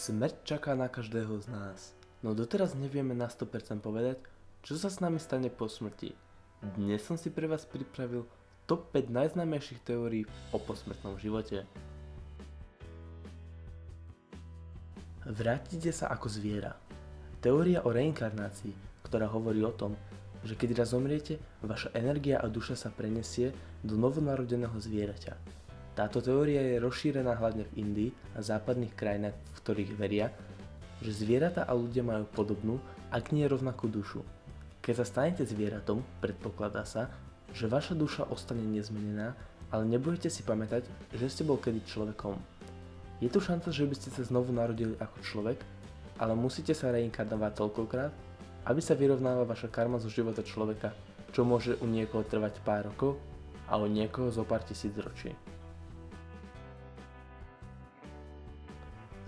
Smrť čaká na každého z nás, no doteraz nevieme na 100% povedať, čo sa s nami stane po smrti. Dnes som si pre vás pripravil top 5 najznámejších teórií o posmrtnom živote. Vrátite sa ako zviera. Teória o reinkarnácii, ktorá hovorí o tom, že keď raz zomriete, vaša energia a duša sa prenesie do novonarodeného zvieraťa. Táto teória je rozšírená hlavne v Indii a západných krajinách, v ktorých veria, že zvieratá a ľudia majú podobnú, ak nie rovnakú dušu. Keď sa stanete zvieratom, predpokladá sa, že vaša duša ostane nezmenená, ale nebudete si pamätať, že ste bol kedy človekom. Je tu šanca, že by ste sa znovu narodili ako človek, ale musíte sa reinkarnovať toľkokrát, aby sa vyrovnala vaša karma zo života človeka, čo môže u niekoho trvať pár rokov a u niekoho zo pár tisíc ročí.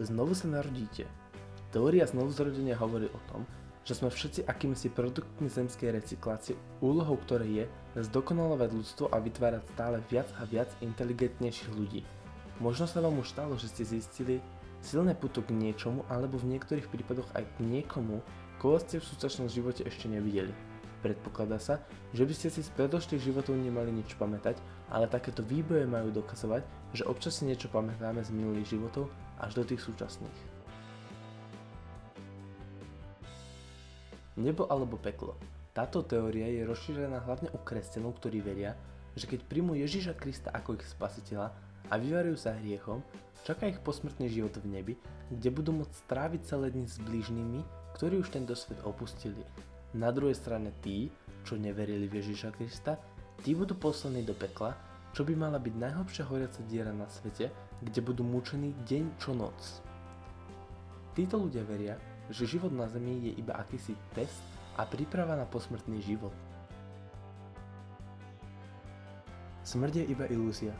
Znovu sa narodíte. Teória znovuzrodenia hovorí o tom, že sme všetci akýmsi produktmi zemskej recyklácie, úlohou ktorej je zdokonalovať ľudstvo a vytvárať stále viac a viac inteligentnejších ľudí. Možno sa vám už stalo, že ste zistili silné puto k niečomu alebo v niektorých prípadoch aj k niekomu, koho ste v súčasnom živote ešte nevideli. Predpokladá sa, že by ste si z predošlých životov nemali nič pamätať, ale takéto výboje majú dokazovať, že občas si niečo pamätáme z minulých životov až do tých súčasných. Nebo alebo peklo. Táto teória je rozšírená hlavne u kresťanov, ktorí veria, že keď príjmu Ježiša Krista ako ich spasiteľa a vyvarujú sa hriechom, čaká ich posmrtný život v nebi, kde budú môcť stráviť celé dni s blížnymi, ktorí už tento svet opustili. Na druhej strane tí, čo neverili v Ježiša Krista, tí budú poslaní do pekla, čo by mala byť najhlbšia horiaca diera na svete, kde budú mučení deň čo noc. Títo ľudia veria, že život na zemi je iba akýsi test a príprava na posmrtný život. Smrť je iba ilúzia.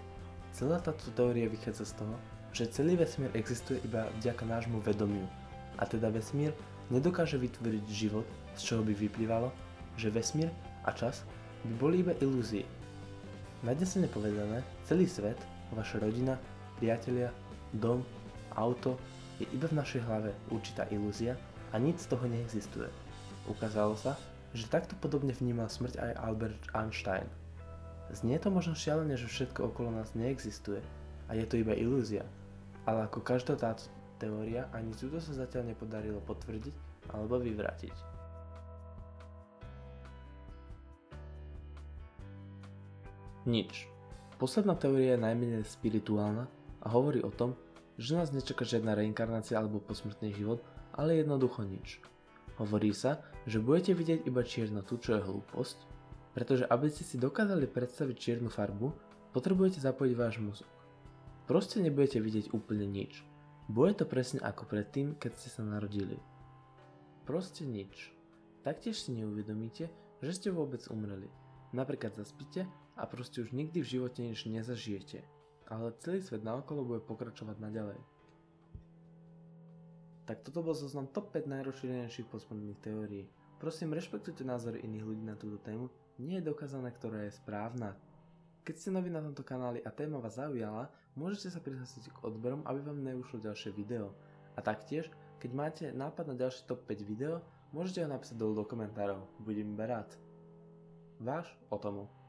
Celá táto teória vychádza z toho, že celý vesmír existuje iba vďaka nášmu vedomiu, a teda vesmír nedokáže vytvoriť život, z čoho by vyplývalo, že vesmír a čas by boli iba ilúzie. Nadnesene povedané, celý svet, vaša rodina, priatelia, dom, auto je iba v našej hlave určitá ilúzia a nič z toho neexistuje. Ukázalo sa, že takto podobne vnímal smrť aj Albert Einstein. Znie to možno šialene, že všetko okolo nás neexistuje a je to iba ilúzia, ale ako každá táto teória, ani túto sa zatiaľ nepodarilo potvrdiť alebo vyvrátiť. Nič. Posledná teória je najmenej spirituálna a hovorí o tom, že nás nečaká žiadna reinkarnácia alebo posmrtný život, ale jednoducho nič. Hovorí sa, že budete vidieť iba čiernotu, čo je hlúposť, pretože aby ste si dokázali predstaviť čiernu farbu, potrebujete zapojiť váš mozog. Proste nebudete vidieť úplne nič. Bude to presne ako predtým, keď ste sa narodili. Proste nič. Taktiež si neuvedomíte, že ste vôbec umreli. Napríklad zaspíte a proste už nikdy v živote nič nezažijete. Ale celý svet naokolo bude pokračovať naďalej. Tak toto bol zoznam top 5 najrozšírenejších posmrtných teórií. Prosím, rešpektujte názory iných ľudí na túto tému, nie je dokázané, ktorá je správna. Keď ste noví na tomto kanáli a téma vás zaujala, môžete sa prihlásiť k odberom, aby vám neušlo ďalšie video. A taktiež, keď máte nápad na ďalšie top 5 video, môžete ho napísať dolu do komentárov, budem iba rád. Váš Otomo.